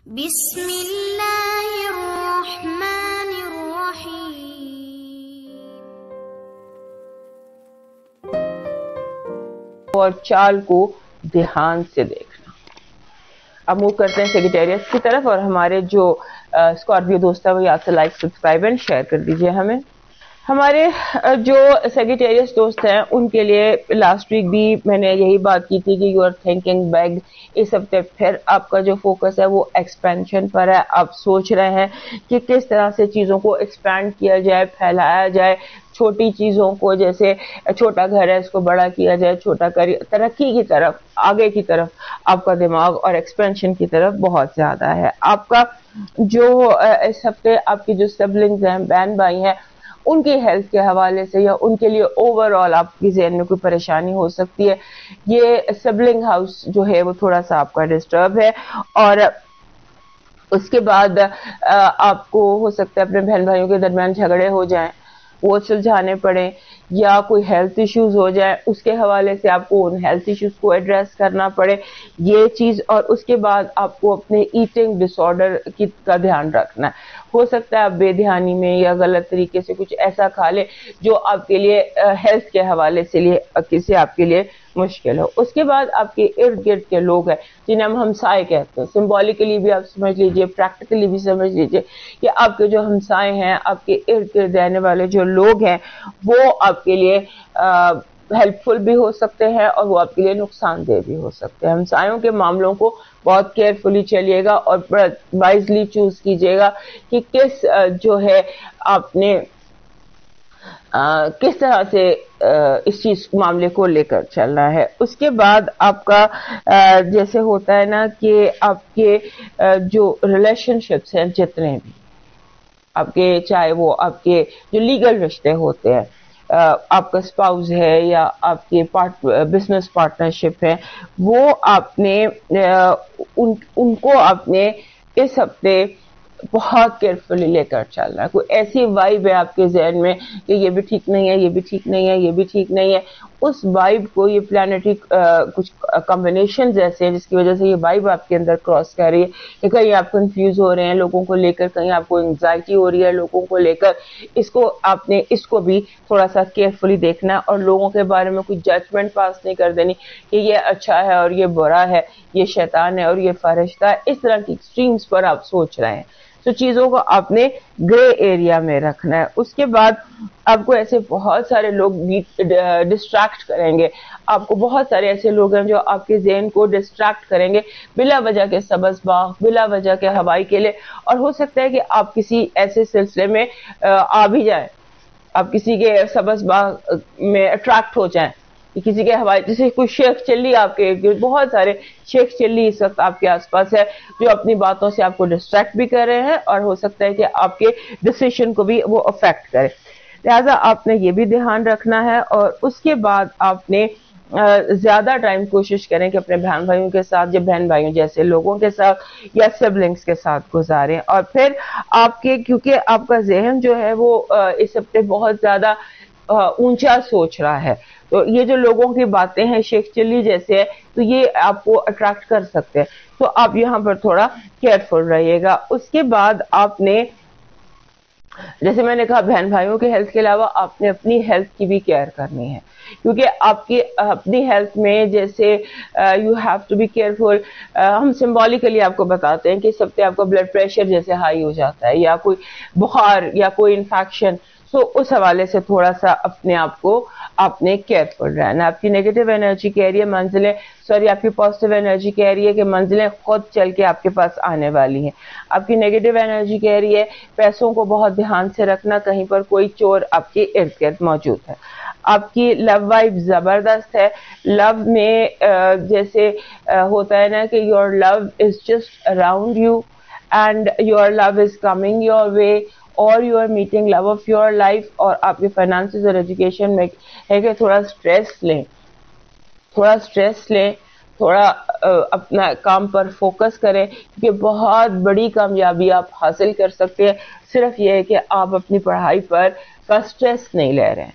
بسم اللہ الرحمن الرحیم. اور چال کو دھیان سے دیکھنا. اب موو کرتے ہیں سیگیٹیریس کی طرف، اور ہمارے جو اسکارپیو دوست ہے وہ یاد سے لائک سبسکرائب اینڈ شیئر کر دیجیے ہمیں. ہمارے جو سیگیٹیریس دوست ہیں ان کے لیے لاسٹ ویک بھی میں نے یہی بات کی تھی کہ یو آر تھنکنگ بیگ. اس ہفتے پھر آپ کا جو فوکس ہے وہ ایکسپینشن پر ہے. آپ سوچ رہے ہیں کہ کس طرح سے چیزوں کو ایکسپینڈ کیا جائے، پھیلایا جائے. چھوٹی چیزوں کو، جیسے چھوٹا گھر ہے اس کو بڑا کیا جائے، چھوٹا ترقی کی طرف، آگے کی طرف آپ کا دماغ اور ایکسپینشن کی طرف بہت زیادہ ہے. آپ کا جو اس ہفتے آپ کی جو سبلنگز ہیں، بہن بھائی ہیں، ان کی ہیلتھ کے حوالے سے یا ان کے لیے اوور آل آپ کی ذہن میں کوئی پریشانی ہو سکتی ہے. یہ سبلنگ ہاؤس جو ہے وہ تھوڑا سا آپ کا ڈسٹرب ہے، اور اس کے بعد آپ کو ہو سکتا ہے اپنے بہن بھائیوں کے درمیان جھگڑے ہو جائیں، وہ سلجھانے پڑیں، یا کوئی ہیلتھ ایشوز ہو جائے، اس کے حوالے سے آپ کو ان ہیلتھ ایشوز کو ایڈریس کرنا پڑے یہ چیز. اور اس کے بعد آپ کو اپنے ایٹنگ ڈس آرڈر کا دھیان رکھنا ہے. ہو سکتا ہے آپ بے دھیانی میں یا غلط طریقے سے کچھ ایسا کھا لیں جو آپ کے لیے ہیلتھ کے حوالے سے آپ کے لیے مشکل ہو. اس کے بعد آپ کے ارد گرد کے لوگ ہیں جنہیں ہم ہمسائے کہتے ہیں. سمبولیکلی بھی آپ سمجھ لیجئے، پریکٹیکلی بھی سمجھ لیجئے کہ آپ کے جو ہمسائے ہیں، آپ کے ارد گرد رہنے والے جو لوگ ہیں، وہ آپ کے لیے ہیلپ فل بھی ہو سکتے ہیں اور وہ آپ کے لیے نقصان دہ بھی ہو سکتے ہیں. ہمسایوں کے معاملوں کو بہت کیئرفلی چلیے گا اور بڑا وائزلی چوز کیجیے گا کہ کس جو ہے آپ نے کس طرح سے اس چیز معاملے کو لے کر چلنا ہے. اس کے بعد آپ کا جیسے ہوتا ہے نا کہ آپ کے جو ریلیشن شپس ہیں، جتنے بھی آپ کے، چاہے وہ آپ کے جو لیگل رشتے ہوتے ہیں، آپ کا اسپاؤز ہے یا آپ کے بزنس پارٹنرشپ ہے، وہ آپ نے ان کو آپ نے اس ہفتے بہت کیئرفلی لے کر چلنا ہے. کوئی ایسی وائب ہے آپ کے ذہن میں کہ یہ بھی ٹھیک نہیں ہے، یہ بھی ٹھیک نہیں ہے، یہ بھی ٹھیک نہیں ہے، اس وائب کو، یہ پلانٹری کچھ کمبینیشنز ایسے ہیں جس کی وجہ سے یہ وائب آپ کے اندر کراس کر رہی ہے کہ کہیں آپ کنفیوز ہو رہے ہیں لوگوں کو لے کر، کہیں آپ کو انگزائٹی ہو رہی ہے لوگوں کو لے کر. آپ نے اس کو بھی تھوڑا سا کیئرفلی دیکھنا ہے اور لوگوں کے بارے میں کوئی ججمنٹ پاس نہیں کر دینی کہ یہ اچھا ہے اور یہ برا ہے، یہ شیطان ہے اور یہ فرشتہ ہے. اس طرح کی ایکسٹریمز پر آپ سوچ رہے ہیں تو چیزوں کو آپ نے گرے ایریا میں رکھنا ہے. اس کے بعد آپ کو ایسے بہت سارے لوگ ڈسٹریکٹ کریں گے. آپ کو بہت سارے ایسے لوگ ہیں جو آپ کے ذہن کو ڈسٹریکٹ کریں گے بلا وجہ کے سبز باغ، بلا وجہ کے ہوائی کیلے. اور ہو سکتا ہے کہ آپ کسی ایسے سلسلے میں آ بھی جائیں، آپ کسی کے سبز باغ میں اٹریکٹ ہو جائیں، کسی کے ہوائی، جیسے کوئی شیخ چلی آپ کے، بہت سارے شیخ چلی اس وقت آپ کے آس پاس ہے جو اپنی باتوں سے آپ کو ڈسٹریکٹ بھی کر رہے ہیں اور ہو سکتا ہے کہ آپ کے ڈیسیشن کو بھی وہ افیکٹ کرے. لہذا آپ نے یہ بھی دھیان رکھنا ہے. اور اس کے بعد آپ نے زیادہ ٹائم کوشش کریں کہ اپنے بہن بھائیوں کے ساتھ، یا بہن بھائیوں جیسے لوگوں کے ساتھ یا سبلنگز کے ساتھ گزاریں. اور پھر آپ کے، کیونکہ آپ کا ذہن جو ہے وہ اس ہفتے بہت زیادہ اونچا سوچ رہا ہے، تو یہ جو لوگوں کی باتیں ہیں شیخ چلی جیسے، تو یہ آپ کو اٹریکٹ کر سکتے ہیں. تو آپ یہاں پر تھوڑا کیئرفل رہیے گا. اس کے بعد آپ نے، جیسے میں نے کہا، بہن بھائیوں کے ہیلتھ کے علاوہ آپ نے اپنی ہیلتھ کی بھی کیئر کرنی ہے، کیونکہ آپ کی اپنی ہیلتھ میں جیسے you have to be careful. ہم سمبولیکلی آپ کو بتاتے ہیں کہ اس ہفتے آپ کا بلڈ پریشر جیسے ہائی ہو جاتا ہے یا کوئی بخار یا کوئی انفیکشن، سو اس حوالے سے تھوڑا سا اپنے آپ کو آپ نے کیئرفل رہنا. آپ کی نیگیٹو انرجی کہہ رہی ہے منزلیں، آپ کی پازیٹیو انرجی کہہ رہی ہے کہ منزلیں خود چل کے آپ کے پاس آنے والی ہیں. آپ کی نیگیٹو انرجی کہہ رہی ہے پیسوں کو بہت دھیان سے رکھنا، کہیں پر کوئی چور آپ کے ارد گرد موجود ہے. آپ کی لو وائب زبردست ہے. لو میں جیسے ہوتا ہے نا کہ your love is just around you and your love is coming your way, اور you are meeting love of your life. اور آپ کے فائنانسز اور ایجوکیشن میں ہے کہ تھوڑا اسٹریس لیں، تھوڑا اپنا کام پر فوکس کریں، کیونکہ بہت بڑی کامیابی آپ حاصل کر سکتے ہیں. صرف یہ ہے کہ آپ اپنی پڑھائی پر کا اسٹریس نہیں لے رہے ہیں.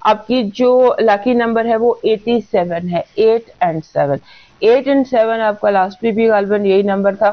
آپ کی جو لکی نمبر ہے وہ 87 ہے، 8 and 7. 8 and 7 آپ کا لاسٹ بھی غالباً یہی نمبر تھا،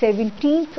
17th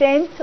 10th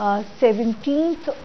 17th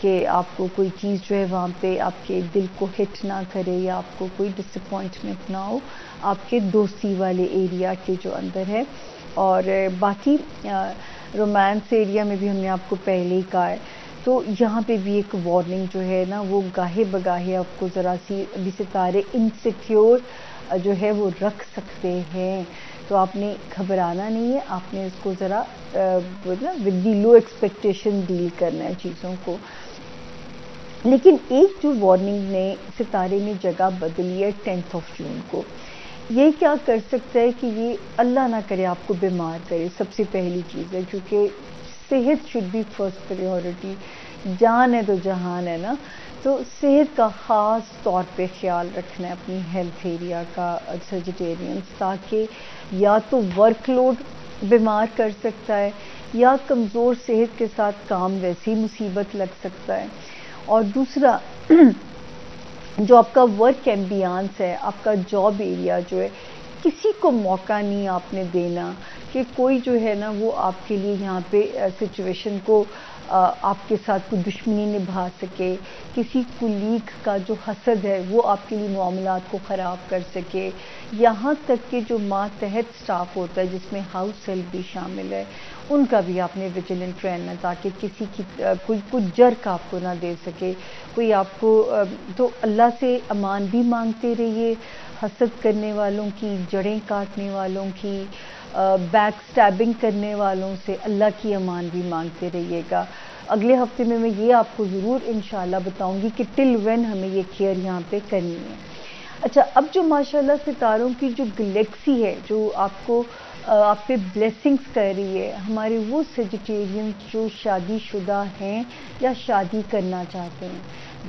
کہ آپ کو کوئی چیز جو ہے وہاں پہ آپ کے دل کو ہٹ نہ کرے یا آپ کو کوئی ڈس اپوائنٹمنٹ نہ ہو آپ کے دوستی والے ایریا کے جو اندر ہے. اور باقی رومانس ایریا میں بھی ہم نے آپ کو پہلے ہی کہا ہے. تو یہاں پہ بھی ایک وارننگ جو ہے نا وہ گاہے بگاہے آپ کو ذرا سی ابھی ستارے انسیکیور جو ہے وہ رکھ سکتے ہیں. تو آپ نے گھبرانا نہیں ہے, آپ نے اس کو ذرا with the low expectation deal کرنا ہے چیزوں کو. لیکن ایک جو وارننگ نے ستارے میں جگہ بدلی ہے 10 جون کو, یہ کیا کر سکتا ہے کہ یہ اللہ نہ کرے آپ کو بیمار کرے. سب سے پہلی چیز ہے کیونکہ صحت شوڈ بی فرسٹ پریورٹی, جان ہے تو جہان ہے نا. تو صحت کا خاص طور پہ خیال رکھنا ہے اپنی ہیلتھ ایریا کا سیجیٹیرینز, تاکہ یا تو ورک لوڈ بیمار کر سکتا ہے یا کمزور صحت کے ساتھ کام ویسی مصیبت لگ سکتا ہے. اور دوسرا جو آپ کا ورک ایمبیانس ہے, آپ کا جاب ایریا جو ہے, کسی کو موقع نہیں آپ نے دینا کہ کوئی جو ہے نا وہ آپ کے لیے یہاں پہ سچویشن کو آپ کے ساتھ کوئی دشمنی نبھا سکے, کسی کولیگ کا جو حسد ہے وہ آپ کے لیے معاملات کو خراب کر سکے. یہاں تک کہ جو ماتحت سٹاف ہوتا ہے جس میں ہاؤس ہیلپ بھی شامل ہے, ان کا بھی آپ نے ویجیلنٹ رہنا تاکہ کسی کی کوئی جرک آپ کو نہ دے سکے کوئی آپ کو. تو اللہ سے امان بھی مانگتے رہیے حسد کرنے والوں کی, جڑیں کاٹنے والوں کی, بیک سٹیبنگ کرنے والوں سے اللہ کی امان بھی مانگتے رہیے گا. اگلے ہفتے میں یہ آپ کو ضرور انشاءاللہ بتاؤں گی کہ ٹل وین ہمیں یہ کیئر یہاں پہ کرنی ہے. اچھا, اب جو ماشاءاللہ ستاروں کی جو گلیکسی ہے جو آپ کو آپ پہ بلیسنگز کر رہی ہے, ہمارے وہ سیجیٹیرینز جو شادی شدہ ہیں یا شادی کرنا چاہتے ہیں,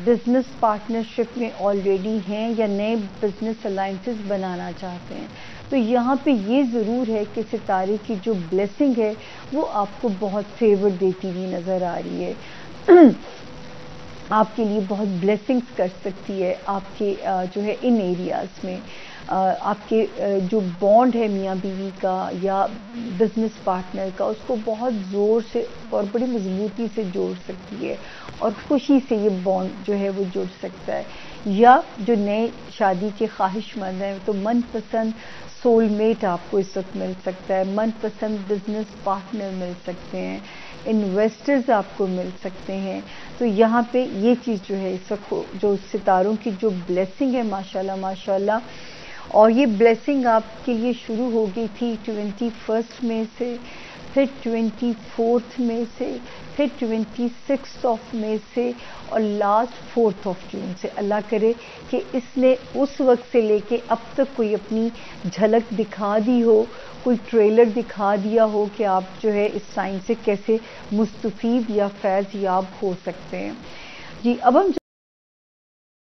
بزنس پارٹنرشپ میں آلریڈی ہیں یا نئے بزنس الائنسز بنانا چاہتے ہیں, تو یہاں پہ یہ ضرور ہے کہ ستارے کی جو بلیسنگ ہے وہ آپ کو بہت فیور دیتی ہوئی نظر آ رہی ہے. آپ کے لیے بہت بلیسنگز کر سکتی ہے آپ کے جو ہے ان ایریاز میں. آپ کے جو بانڈ ہے میاں بیوی کا یا بزنس پارٹنر کا, اس کو بہت زور سے اور بڑی مضبوطی سے جوڑ سکتی ہے اور خوشی سے یہ بانڈ جو ہے وہ جڑ سکتا ہے. یا جو نئے شادی کے خواہش مند ہیں تو من پسند سول میٹ آپ کو اس وقت مل سکتا ہے, من پسند بزنس پارٹنر مل سکتے ہیں, انویسٹرز آپ کو مل سکتے ہیں. تو یہاں پہ یہ چیز جو ہے اس وقت جو ستاروں کی جو بلیسنگ ہے ماشاءاللہ ماشاءاللہ, اور یہ بلیسنگ آپ کے لیے شروع ہو گئی تھی 21 میں سے, پھر 24 میں سے, پھر 26 میں سے, اور لاسٹ 4 جون سے. اللہ کرے کہ اس نے اس وقت سے لے کے اب تک کوئی اپنی جھلک دکھا دی ہو, کوئی ٹریلر دکھا دیا ہو کہ آپ جو ہے اس سائن سے کیسے مستفید یا فیض یاب ہو سکتے ہیں. جی اب ہم